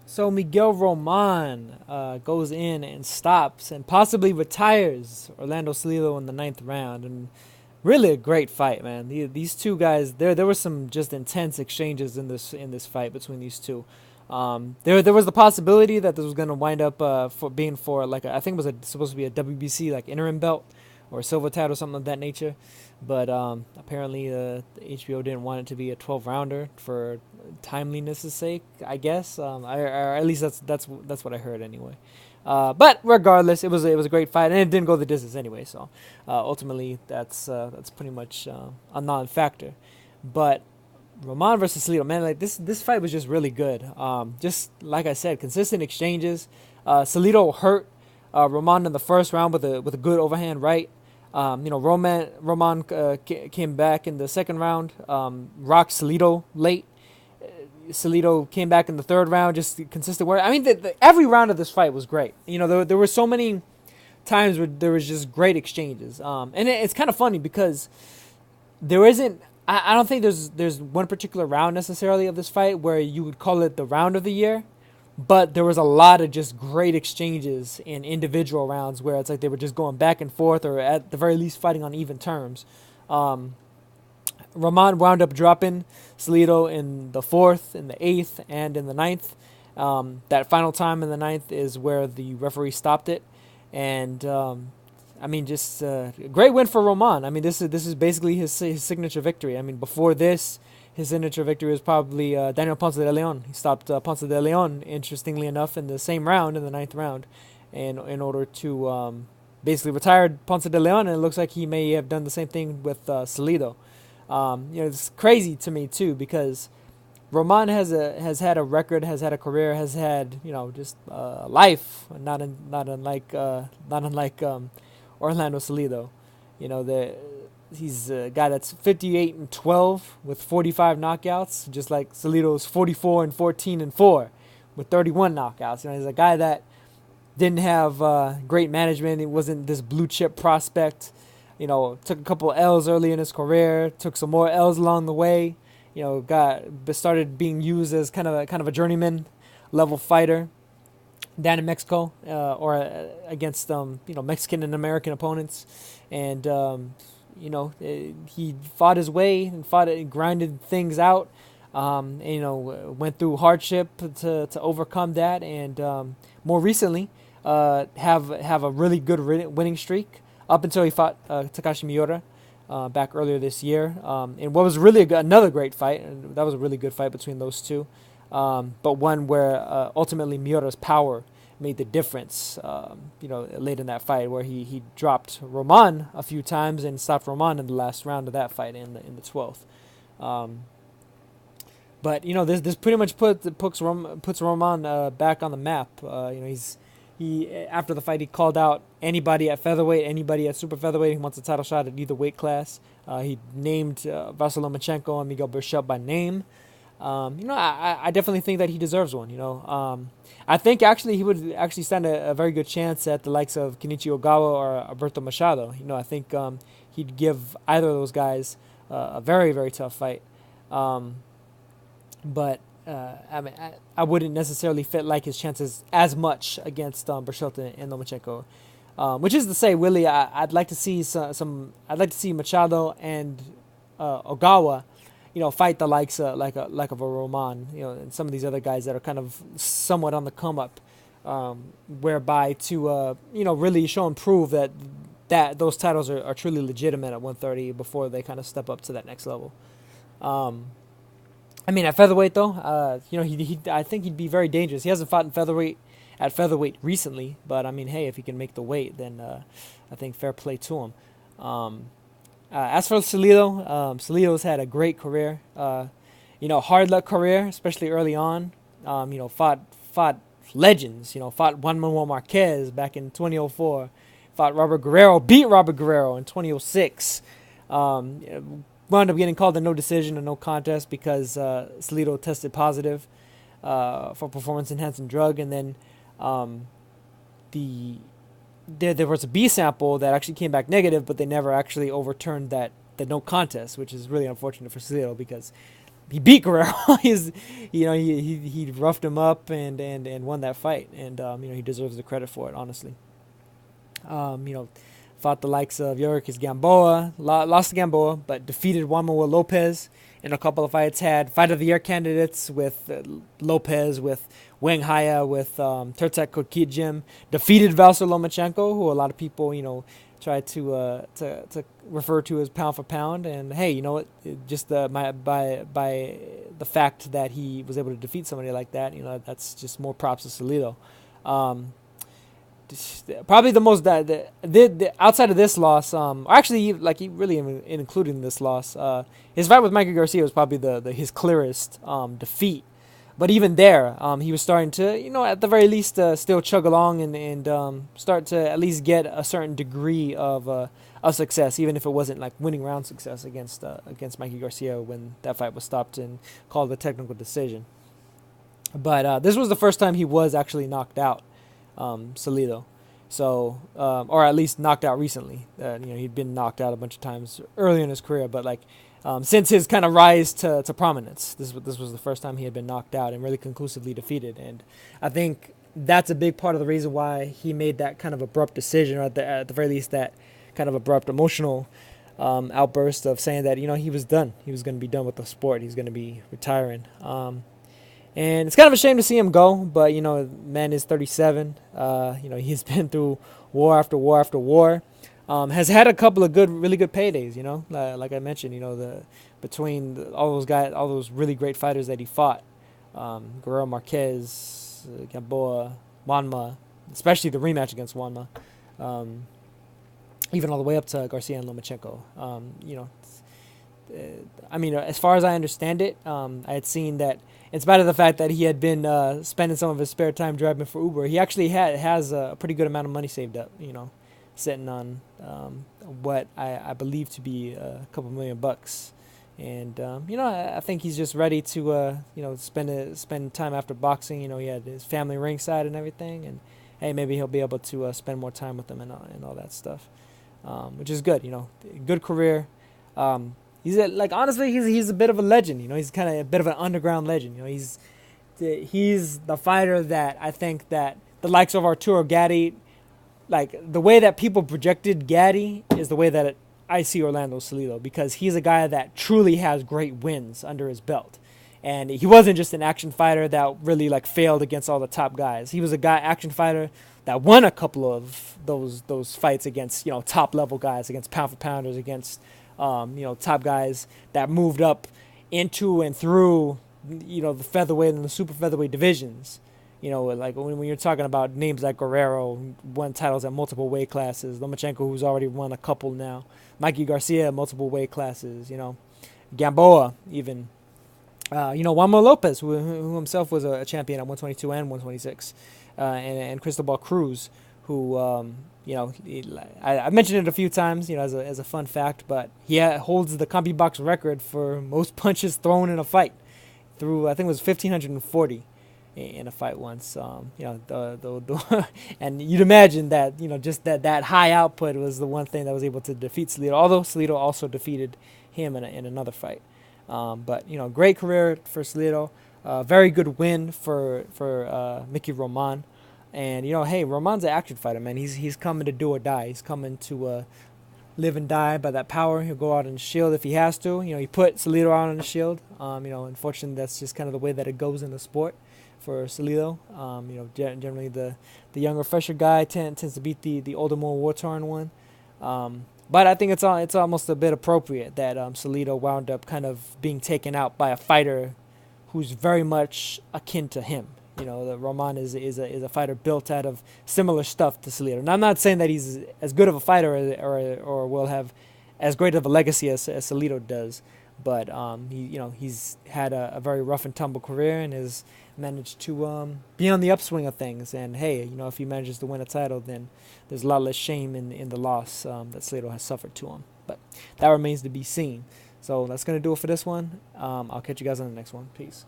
So Miguel Roman goes in and stops and possibly retires Orlando Salido in the ninth round, and really a great fight, man. These two guys, there were some just intense exchanges in this fight between these two. There was the possibility that this was going to wind up for being for like I think it was supposed to be a WBC like interim belt or a silver title or something of that nature, but apparently the HBO didn't want it to be a 12 rounder for timeliness' sake. I guess, or at least that's what I heard anyway. But regardless, it was a great fight, and it didn't go the distance anyway. So ultimately, that's pretty much a non-factor. But Roman versus Salido, man, like this fight was just really good. Just like I said, consistent exchanges. Salido hurt Roman in the first round with a good overhand right. Roman came back in the second round. Rocked Salido late. Salido came back in the third round, just consistent work. I mean, every round of this fight was great. There were so many times where there was just great exchanges. And it's kind of funny because there isn't. I don't think there's one particular round necessarily of this fight where you would call it the round of the year, but there was a lot of just great exchanges in individual rounds where it's like they were just going back and forth, or at the very least fighting on even terms. Roman wound up dropping Salido in the fourth, in the eighth, and in the ninth. That final time in the ninth is where the referee stopped it, and I mean, just a great win for Roman. I mean, this is basically his signature victory. I mean, before this, his signature victory was probably Daniel Ponce de Leon. He stopped Ponce de Leon, interestingly enough, in the same round, in the ninth round, and in order to basically retire Ponce de Leon. And it looks like he may have done the same thing with Salido. It's crazy to me too because Roman has had a record, has had a career, has had just life, not unlike Orlando Salido. He's a guy that's 58-12 with 45 knockouts, just like Salido's 44-14-4 with 31 knockouts. He's a guy that didn't have great management. He wasn't this blue chip prospect. Took a couple L's early in his career, took some more L's along the way. Started being used as kind of a journeyman level fighter down in Mexico, or against Mexican and American opponents, and he fought his way and grinded things out. Went through hardship to overcome that, and more recently, have a really good winning streak up until he fought Takashi Miura back earlier this year. And what was really another great fight, and that was a really good fight between those two. But one where ultimately Miura's power made the difference, late in that fight, where he dropped Roman a few times and stopped Roman in the last round of that fight in the 12th. But this pretty much puts Roman back on the map. He after the fight he called out anybody at featherweight, anybody at super featherweight who wants a title shot at either weight class. He named Vasily Lomachenko and Miguel Berchelt by name. I definitely think that he deserves one. I think actually he would actually stand a very good chance at the likes of Kenichi Ogawa or Alberto Machado. I think he'd give either of those guys a very, very tough fight. But I wouldn't necessarily like his chances as much against Berchelt and Lomachenko. Which is to say, Willie, I'd like to see I'd like to see Machado and Ogawa, fight the likes of a Roman, and some of these other guys that are kind of somewhat on the come up, whereby to really show and prove that those titles are truly legitimate at 130 before they kind of step up to that next level. At featherweight though, I think he'd be very dangerous. He hasn't fought at featherweight recently, but hey, if he can make the weight, then I think fair play to him. As for Salido, Salido's had a great career. Hard luck career, especially early on. Fought legends. Fought Juan Manuel Marquez back in 2004. Fought Robert Guerrero, beat Robert Guerrero in 2006. Wound up getting called a no decision, a no contest, because Salido tested positive for performance-enhancing drug, and then there was a B sample that actually came back negative, but they never actually overturned the no contest, which is really unfortunate for Salido because he beat Guerrero. He's, he roughed him up and won that fight, and he deserves the credit for it, honestly. Um, you know, Fought the likes of Yorikis Gamboa, lost to Gamboa, but defeated Juan Manuel Lopez in a couple of fights. Had fight of the year candidates with Lopez, with Wang Haya, with Turtek Kokijim. Defeated Valser Lomachenko, who a lot of people try to refer to as pound for pound. And hey, you know what? Just by the fact that he was able to defeat somebody like that, that's just more props to Salido. Um, Probably the most the outside of this loss, actually, like he really including this loss, his fight with Mikey Garcia was probably the his clearest defeat. But even there, he was starting to, at the very least, still chug along and start to at least get a certain degree of success, even if it wasn't like winning round success against Mikey Garcia when that fight was stopped and called a technical decision. But this was the first time he was actually knocked out, Salido. So, or at least knocked out recently. He'd been knocked out a bunch of times early in his career, but since his kind of rise to prominence, this was the first time he had been knocked out and really conclusively defeated. And I think that's a big part of the reason why he made that kind of abrupt decision, or at the very least that kind of abrupt emotional outburst of saying that he was done. He was going to be done with the sport. He's going to be retiring. And it's kind of a shame to see him go, but man is 37. He's been through war after war after war. Has had a couple of really good paydays. Like I mentioned, between all those guys, all those really great fighters that he fought, Guerrero Marquez, Gamboa, Juanma, especially the rematch against Juanma, even all the way up to Garcia and Lomachenko. As far as I understand it, I had seen that in spite of the fact that he had been spending some of his spare time driving for Uber, he actually has a pretty good amount of money saved up, sitting on what I believe to be a couple $1,000,000. And, I think he's just ready to, spend time after boxing. He had his family ringside and everything. And, hey, maybe he'll be able to spend more time with them and all that stuff, which is good, good career. Honestly, he's a bit of a legend. He's kind of a bit of an underground legend. He's the fighter that I think that the likes of Arturo Gatti, like the way that people projected Gatti is the way that I see Orlando Salido, because he's a guy that truly has great wins under his belt. And he wasn't just an action fighter that really failed against all the top guys. He was a action fighter that won a couple of those fights against top level guys, against pound for pounders, against top guys that moved up into and through, the featherweight and the super featherweight divisions. When you're talking about names like Guerrero, who won titles at multiple weight classes, Lomachenko, who's already won a couple now, Mikey Garcia, multiple weight classes, Gamboa, even, Juan Manuel Lopez, who himself was a champion at 122 and 126, and Cristobal Cruz, who, I mentioned it a few times, as a fun fact, but he holds the CompuBox record for most punches thrown in a fight, through, I think it was 1,540 in a fight once. And you'd imagine that, just that high output was the one thing that was able to defeat Salido, although Salido also defeated him in another fight. But great career for Salido, very good win for Mickey Roman. And hey, Roman's an action fighter, man. He's coming to do or die. He's coming to live and die by that power. He'll go out on the shield if he has to. He put Salido out on the shield. Unfortunately, that's just kind of the way that it goes in the sport for Salido. Generally the younger, fresher guy tends to beat the older, more war-torn one. But I think it's almost a bit appropriate that Salido wound up kind of being taken out by a fighter who's very much akin to him. The Roman is a fighter built out of similar stuff to Salido. And I'm not saying that he's as good of a fighter or will have as great of a legacy as Salido does, but he's had a very rough and tumble career and has managed to be on the upswing of things. And hey, if he manages to win a title, then there's a lot less shame in the loss that Salido has suffered to him. But that remains to be seen. So that's gonna do it for this one. I'll catch you guys on the next one. Peace.